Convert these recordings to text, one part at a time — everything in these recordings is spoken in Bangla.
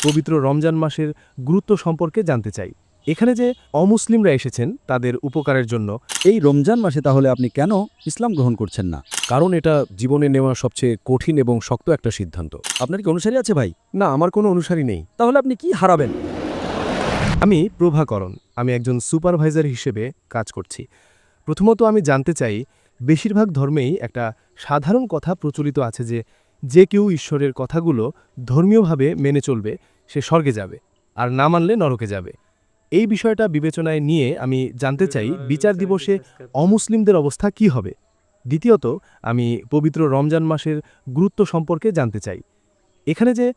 পবিত্র রমজান মাসের গুরুত্ব সম্পর্কে জানতে চাই। এখানে যে অমুসলিমরা এসেছেন তাদের উপকারের জন্য। এই রমজান মাসে তাহলে আপনি কেন ইসলাম গ্রহণ করছেন না? কারণ এটা জীবনে নেওয়া সবচেয়ে কঠিন এবং শক্ত একটা সিদ্ধান্ত। আপনার কি অনুসারী আছে ভাই? না, আমার কোনো অনুসারী নেই। তাহলে আপনি কি হারাবেন? আমি প্রভাকরণ। আমি একজন সুপারভাইজার হিসেবে কাজ করছি। প্রথমত আমি জানতে চাই, বেশিরভাগ ধর্মেই একটা সাধারণ কথা প্রচলিত আছে যে যে কেউ ঈশ্বরের কথাগুলো ধর্মীয়ভাবে মেনে চলবে সে স্বর্গে যাবে, আর না মানলে নরকে যাবে। এই বিষয়টা বিবেচনায় নিয়ে আমি জানতে চাই বিচার দিবসে অমুসলিমদের অবস্থা কি হবে। দ্বিতীয়ত আমি পবিত্র রমজান মাসের গুরুত্ব সম্পর্কে জানতে চাই। এখানে যে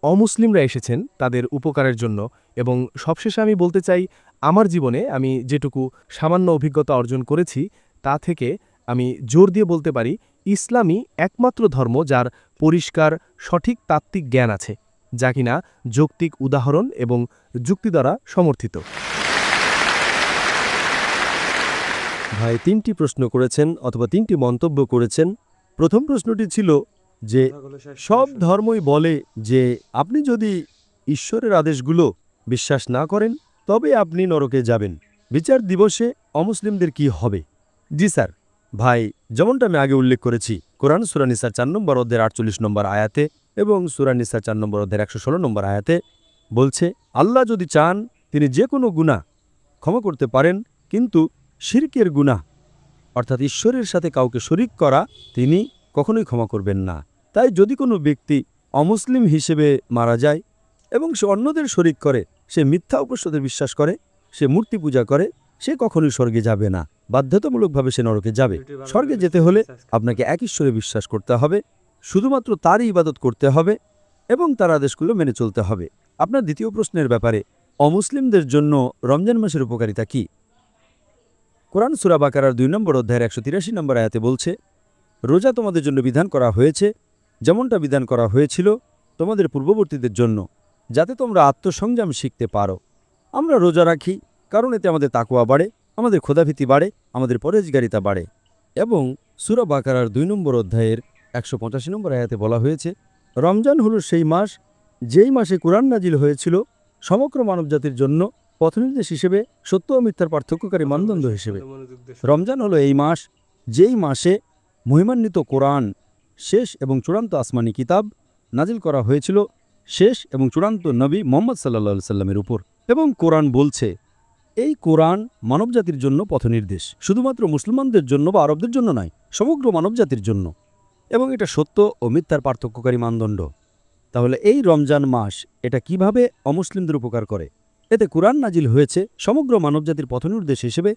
অমুসলিমরা এসেছেন তাদের উপকারের জন্য, এবং সবশেষে আমি বলতে চাই আমার জীবনে আমি যেটুকু সামান্য অভিজ্ঞতা অর্জন করেছি তা থেকে আমি জোর দিয়ে বলতে পারি ইসলামই একমাত্র ধর্ম যার পরিষ্কার সঠিক তাত্ত্বিক জ্ঞান আছে, যা কিনা যৌক্তিক উদাহরণ এবং যুক্তি দ্বারা সমর্থিত। ভাই 3টি প্রশ্ন করেছেন অথবা 3টি মন্তব্য করেছেন। প্রথম প্রশ্নটি ছিল যে সব ধর্মই বলে যে আপনি যদি ঈশ্বরের আদেশগুলো বিশ্বাস না করেন তবে আপনি নরকে যাবেন। বিচার দিবসে অমুসলিমদের কি হবে? জি স্যার। ভাই, যেমনটা আমি আগে উল্লেখ করেছি, কোরআন সূরা নিসার 4 নম্বর অধ্যায়ের 48 নম্বর আয়াতে এবং সূরা নিসার 4 নম্বর অধ্যায়ের 116 নম্বর আয়াতে বলছে, আল্লাহ যদি চান তিনি যে কোনো গুনাহ ক্ষমা করতে পারেন, কিন্তু শিরকের গুনাহ অর্থাৎ ঈশ্বরের সাথে কাউকে শরিক করা তিনি কখনোই ক্ষমা করবেন না। তাই যদি কোনো ব্যক্তি অমুসলিম হিসেবে মারা যায় এবং সে অন্যদের শরিক করে, সে মিথ্যা উপাস্যদের বিশ্বাস করে, সে মূর্তি পূজা করে, সে কখনোই স্বর্গে যাবে না, বাধ্যতামূলকভাবে সে নরকে যাবে। স্বর্গে যেতে হলে আপনাকে এক ঈশ্বরে বিশ্বাস করতে হবে, শুধুমাত্র তারই ইবাদত করতে হবে এবং তার আদেশগুলো মেনে চলতে হবে। আপনার দ্বিতীয় প্রশ্নের ব্যাপারে অমুসলিমদের জন্য রমজান মাসের উপকারিতা কি? কোরআন সূরা বাকারার 2 নম্বর অধ্যায়ের 183 নম্বর আয়াতে বলছে, রোজা তোমাদের জন্য বিধান করা হয়েছে যেমনটা বিধান করা হয়েছিল তোমাদের পূর্ববর্তীদের জন্য, যাতে তোমরা আত্মসংযম শিখতে পারো। আমরা রোজা রাখি কারণ এতে আমাদের তাকওয়া বাড়ে, আমাদের খোদাভীতি বাড়ে, আমাদের পরহেজগারিতা বাড়ে। এবং সূরা বাকারার 2 নম্বর অধ্যায়ের 185 নম্বর আয়াতে বলা হয়েছে, রমজান হলো সেই মাস যেই মাসে কোরআন নাজিল হয়েছিল সমগ্র মানবজাতির জন্য পথনির্দেশ হিসেবে, সত্য ও মিথ্যার পার্থক্যকারী মানদণ্ড হিসেবে। রমজান হলো এই মাস যেই মাসে মহিমান্বিত কোরআন শেষ এবং চূড়ান্ত আসমানি কিতাব নাজিল করা হয়েছিল শেষ এবং চূড়ান্ত নবী মুহাম্মদ সাল্লাল্লাহু সাল্লামের উপর। এবং কোরআন বলছে এই কোরআন মানবজাতির জন্য পথনির্দেশ, শুধুমাত্র মুসলমানদের জন্য বা আরবদের জন্য নয়, সমগ্র মানবজাতির জন্য। এবং এটা সত্য ও মিথ্যার পার্থক্যকারী মানদণ্ড। তাহলে এই রমজান মাস এটা কিভাবে অমুসলিমদের উপকার করে? এতে কোরআন নাজিল হয়েছে সমগ্র মানবজাতির পথনির্দেশ হিসেবে,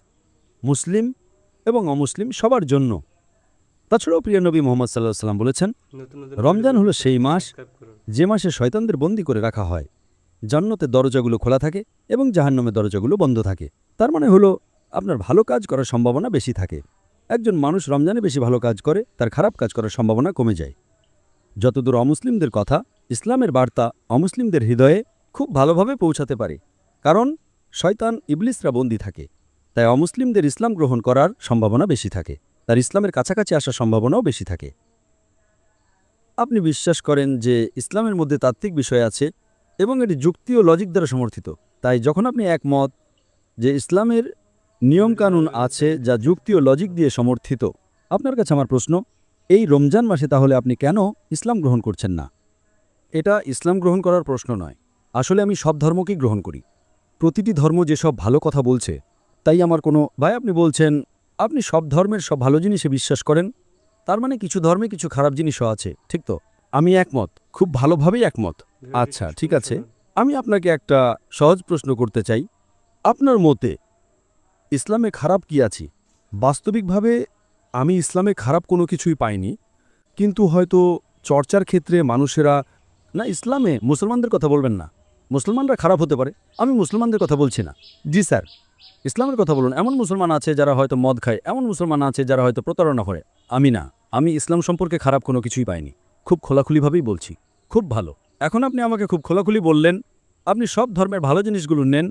মুসলিম এবং অমুসলিম সবার জন্য। তাছাড়াও প্রিয় নবী মুহাম্মদ সাল্লাল্লাহু আলাইহি ওয়াসাল্লাম বলেছেন, রমজান হলো সেই মাস যে মাসে শয়তানদের বন্দী করে রাখা হয়, জান্নাতের দরজাগুলো খোলা থাকে এবং জাহান্নামের দরজাগুলো বন্ধ থাকে। তার মানে হলো আপনার ভালো কাজ করার সম্ভাবনা বেশি থাকে। একজন মানুষ রমজানে বেশি ভালো কাজ করে, তার খারাপ কাজ করার সম্ভাবনা কমে যায়। যতদূর অমুসলিমদের কথা, ইসলামের বার্তা অমুসলিমদের হৃদয়ে খুব ভালোভাবে পৌঁছাতে পারে, কারণ শয়তান ইবলিসরা বন্দী থাকে। তাই অমুসলিমদের ইসলাম গ্রহণ করার সম্ভাবনা বেশি থাকে, তার ইসলামের কাছাকাছি আসার সম্ভাবনাও বেশি থাকে। আপনি বিশ্বাস করেন যে ইসলামের মধ্যে তাত্ত্বিক বিষয় আছে এবং এটি যুক্তি ও লজিক দ্বারা সমর্থিত। তাই যখন আপনি একমত যে ইসলামের নিয়মকানুন আছে যা যুক্তি ও লজিক দিয়ে সমর্থিত, আপনার কাছে আমার প্রশ্ন, এই রমজান মাসে তাহলে আপনি কেন ইসলাম গ্রহণ করছেন না? এটা ইসলাম গ্রহণ করার প্রশ্ন নয়। আসলে আমি সব ধর্মকেই গ্রহণ করি। প্রতিটি ধর্ম যেসব ভালো কথা বলছে তাই আমার কোনো ভাই, আপনি বলছেন আপনি সব ধর্মের সব ভালো জিনিসে বিশ্বাস করেন, তার মানে কিছু ধর্মে কিছু খারাপ জিনিসও আছে, ঠিক তো? আমি একমত, খুব ভালোভাবেই একমত। আচ্ছা, ঠিক আছে, আমি আপনাকে একটা সহজ প্রশ্ন করতে চাই। আপনার মতে ইসলামে খারাপ কি আছে? বাস্তবিকভাবে আমি ইসলামে খারাপ কোনো কিছুই পাইনি, কিন্তু হয়তো চর্চার ক্ষেত্রে মানুষেরা না, ইসলামে মুসলমানদের কথা বলবেন না, মুসলমানরা খারাপ হতে পারে, আমি মুসলমানদের কথা বলছি না। জি স্যার, ইসলামের কথা বলুন। এমন মুসলমান আছে যারা হয়তো মদ খায়, এমন মুসলমান আছে যারা হয়তো প্রতারণা করে। আমি না, আমি ইসলাম সম্পর্কে খারাপ কোনো কিছুই পাইনি, খুব খোলাখুলিভাবেই বলছি, খুব ভালো। এখন আপনি আমাকে খুব খোলাখুলি বললেন আপনি সব ধর্মের ভালো জিনিসগুলো নেন,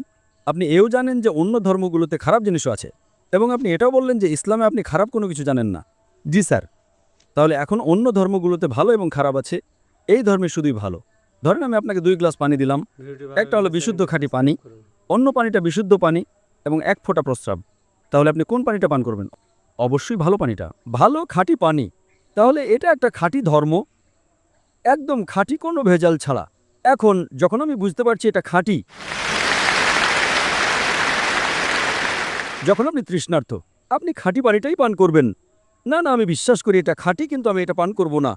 আপনি এও জানেন যে অন্য ধর্মগুলোতে খারাপ জিনিসও আছে, এবং আপনি এটাও বললেন যে ইসলামে আপনি খারাপ কোনো কিছু জানেন না। জি স্যার, তাহলে এখন অন্য ধর্মগুলোতে ভালো এবং খারাপ আছে, এই ধর্মে শুধুই ভালো। ধরেন আমি আপনাকে 2 গ্লাস পানি দিলাম, একটা হলো বিশুদ্ধ খাঁটি পানি, অন্য পানিটা বিশুদ্ধ পানি এবং 1 ফোঁটা প্রস্রাব। তাহলে আপনি কোন পানিটা পান করবেন? অবশ্যই ভালো পানিটা, ভালো খাঁটি পানি। তাহলে এটা একটা খাঁটি ধর্ম, একদম খাঁটি, কোনো ভেজাল ছাড়া। এখন যখন আমি বুঝতে পারছি এটা খাঁটি, যখন আপনি তৃষ্ণার্ত, আপনি খাঁটি পানিটাই পান করবেন। না না, আমি বিশ্বাস করি এটা খাঁটি, কিন্তু আমি এটা পান করব না,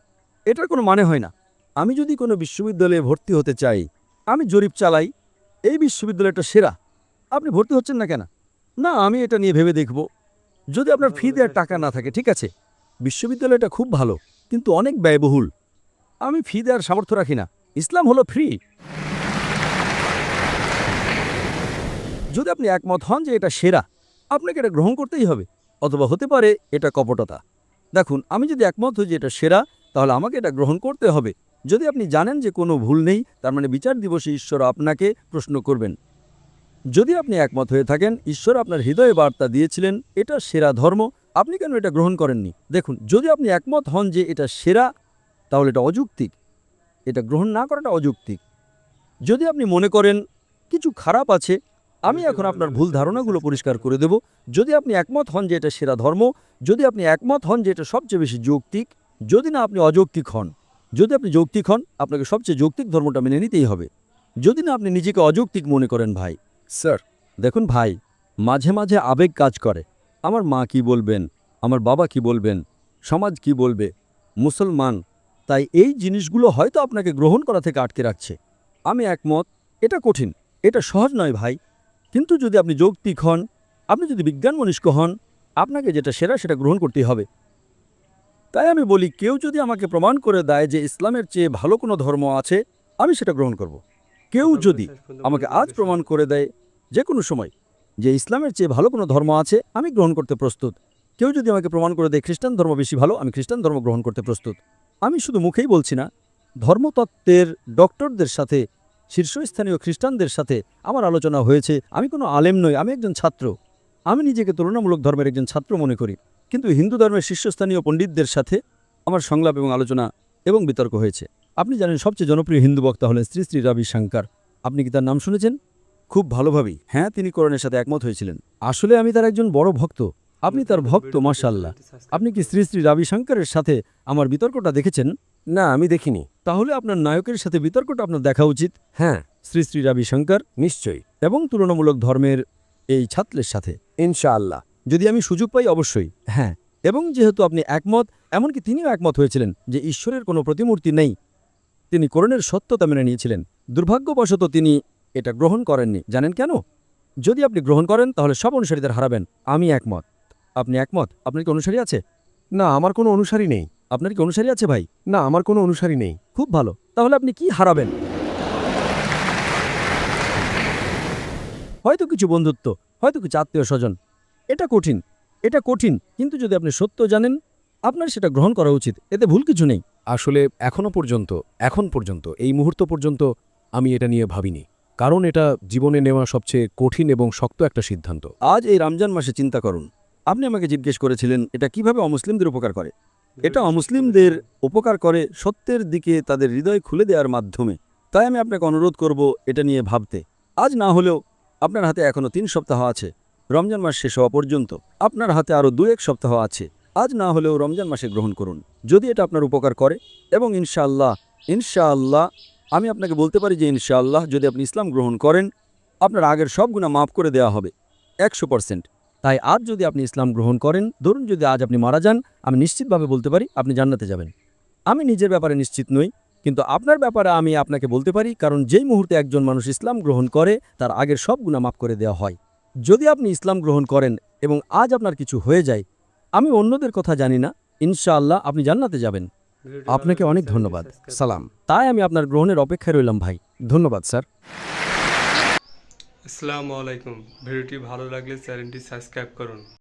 এটার কোনো মানে হয় না। আমি যদি কোনো বিশ্ববিদ্যালয়ে ভর্তি হতে চাই, আমি জরিপ চালাই, এই বিশ্ববিদ্যালয়টা সেরা, আপনি ভর্তি হচ্ছেন না কেন? না, আমি এটা নিয়ে ভেবে দেখব। যদি আপনার ফি দেওয়ার টাকা না থাকে, ঠিক আছে, বিশ্ববিদ্যালয়টা খুব ভালো কিন্তু অনেক ব্যয়বহুল, আমি ফি দেওয়ার সামর্থ্য রাখি না। ইসলাম হলো ফ্রি। যদি আপনি একমত হন যে এটা সেরা, আপনাকে এটা গ্রহণ করতেই হবে। অথবা হতে পারে এটা কপটতা। দেখুন, আমি যদি একমত হই যে এটা সেরা, তাহলে আমাকে এটা গ্রহণ করতে হবে। যদি আপনি জানেন যে কোনো ভুল নেই, তার মানে বিচার দিবসে ঈশ্বর আপনাকে প্রশ্ন করবেন। যদি আপনি একমত হয়ে থাকেন, ঈশ্বর আপনার হৃদয়ে বার্তা দিয়েছিলেন এটা সেরা ধর্ম, আপনি কেন এটা গ্রহণ করেননি? দেখুন, যদি আপনি একমত হন যে এটা সেরা, তাহলে এটা অযৌক্তিক, এটা গ্রহণ না করাটা অযৌক্তিক। যদি আপনি মনে করেন কিছু খারাপ আছে, আমি এখন আপনার ভুল ধারণাগুলো পরিষ্কার করে দেব। যদি আপনি একমত হন যে এটা সেরা ধর্ম, যদি আপনি একমত হন যে এটা সবচেয়ে বেশি যৌক্তিক, যদি না আপনি অযৌক্তিক হন, যদি আপনি যৌক্তিক হন, আপনাকে সবচেয়ে যৌক্তিক ধর্মটা মেনে নিতেই হবে। যদি না আপনি নিজেকে অযৌক্তিক মনে করেন ভাই। স্যার, দেখুন ভাই, মাঝে মাঝে আবেগ কাজ করে। আমার মা কি বলবেন, আমার বাবা কি বলবেন, সমাজ কি বলবে, মুসলমান, তাই এই জিনিসগুলো হয়তো আপনাকে গ্রহণ করা থেকে আটকে রাখছে। আমি একমত, এটা কঠিন, এটা সহজ নয় ভাই। কিন্তু যদি আপনি যৌক্তিক হন, আপনি যদি বিজ্ঞান মনস্ক হন, আপনাকে যেটা সেরা সেটা গ্রহণ করতেই হবে। তাই আমি বলি, কেউ যদি আমাকে প্রমাণ করে দেয় যে ইসলামের চেয়ে ভালো কোনো ধর্ম আছে, আমি সেটা গ্রহণ করব। কেউ যদি আমাকে আজ প্রমাণ করে দেয় যে কোনো সময় যে ইসলামের চেয়ে ভালো কোনো ধর্ম আছে, আমি গ্রহণ করতে প্রস্তুত। কেউ যদি আমাকে প্রমাণ করে দেয় খ্রিস্টান ধর্ম বেশি ভালো, আমি খ্রিস্টান ধর্ম গ্রহণ করতে প্রস্তুত। আমি শুধু মুখেই বলছি না, ধর্মতত্ত্বের ডক্টরদের সাথে, শীর্ষস্থানীয় খ্রিস্টানদের সাথে আমার আলোচনা হয়েছে। আমি কোনো আলেম নই, আমি একজন ছাত্র। আমি নিজেকে তুলনামূলক ধর্মের একজন ছাত্র মনে করি, কিন্তু হিন্দু ধর্মের শীর্ষস্থানীয় পণ্ডিতদের সাথে আমার সংলাপ এবং আলোচনা এবং বিতর্ক হয়েছে। আপনি জানেন সবচেয়ে জনপ্রিয় হিন্দু বক্তা হলেন শ্রী শ্রী রবিশঙ্কর। আপনি কি তার নাম শুনেছেন? খুব ভালোভাবেই। হ্যাঁ, তিনি কোরআনের সাথে একমত হয়েছিলেন। আসলে আমি তার একজন বড় ভক্ত। আপনি তার ভক্ত, মাশাআল্লাহ। আপনি কি শ্রী শ্রী রবিশঙ্করের সাথে আমার বিতর্কটা দেখেছেন? না, আমি দেখিনি। তাহলে আপনার নায়কের সাথে বিতর্কটা আপনার দেখা উচিত। হ্যাঁ, শ্রী শ্রী রবিশঙ্কর নিশ্চয়ই। এবং তুলনামূলক ধর্মের এই ছাত্রের সাথে ইনশাআল্লাহ। যদি আমি সুযোগ পাই, অবশ্যই। হ্যাঁ, এবং যেহেতু আপনি একমত, এমনকি তিনিও একমত হয়েছিলেন যে ঈশ্বরের কোনো প্রতিমূর্তি নেই, তিনি কোরআনের সত্যতা মেনে নিয়েছিলেন। দুর্ভাগ্যবশত তিনি এটা গ্রহণ করেননি। জানেন কেন? যদি আপনি গ্রহণ করেন, তাহলে সব অনুসারীদের হারাবেন। আমি একমত। আপনি একমত? আপনার কি অনুসারী আছে? না, আমার কোনো অনুসারী নেই। আপনার কি অনুসারী আছে ভাই? না, আমার কোনো অনুসারী নেই। খুব ভালো। তাহলে আপনি কি হারাবেন? হয়তো কিছু বন্ধুত্ব, হয়তো কিছু আত্মীয় স্বজন। এটা কঠিন, এটা কঠিন, কিন্তু যদি আপনি সত্য জানেন, আপনার সেটা গ্রহণ করা উচিত। এতে ভুল কিছু নেই। আসলে এখন পর্যন্ত এই মুহূর্ত পর্যন্ত আমি এটা নিয়ে ভাবিনি, কারণ এটা জীবনে নেওয়া সবচেয়ে কঠিন এবং শক্ত একটা সিদ্ধান্ত। আজ এই রমজান মাসে চিন্তা করুন, আপনি আমাকে জিজ্ঞেস করেছিলেন এটা কিভাবে অমুসলিমদের উপকার করে। এটা অমুসলিমদের উপকার করে সত্যের দিকে তাদের হৃদয় খুলে দেওয়ার মাধ্যমে। তাই আমি আপনাকে অনুরোধ করব এটা নিয়ে ভাবতে। আজ না হলেও আপনার হাতে এখনও 3 সপ্তাহ আছে রমজান মাস শেষ হওয়া পর্যন্ত। আপনার হাতে আরও 2-1 সপ্তাহ আছে। আজ না হলেও রমজান মাসে গ্রহণ করুন, যদি এটা আপনার উপকার করে। এবং ইনশাআল্লাহ আমি আপনাকে বলতে পারি যে ইনশাআল্লাহ যদি আপনি ইসলাম গ্রহণ করেন, আপনার আগের সব গুনাহ মাফ করে দেওয়া হবে 100%। তাই আজ যদি আপনি ইসলাম গ্রহণ করেন, ধরুন যদি আজ আপনি মারা যান, আমি নিশ্চিতভাবে বলতে পারি আপনি জান্নাতে যাবেন। আমি নিজের ব্যাপারে নিশ্চিত নই, কিন্তু আপনার ব্যাপারে আমি আপনাকে বলতে পারি, কারণ যেই মুহূর্তে একজন মানুষ ইসলাম গ্রহণ করে, তার আগের সব গুনাহ মাফ করে দেওয়া হয়। যদি আপনি ইসলাম গ্রহণ করেন এবং আজ আপনার কিছু হয়ে যায়, আমি অন্যদের কথা জানি না, ইনশাআল্লাহ আপনি জান্নাতে যাবেন। আপনাকে অনেক ধন্যবাদ। সালাম। তাই আমি আপনার গ্রহণের অপেক্ষায় রইলাম ভাই। ধন্যবাদ স্যার। আসসালামু আলাইকুম। ভিডিওটি ভালো লাগলে চ্যানেলটি সাবস্ক্রাইব করুন।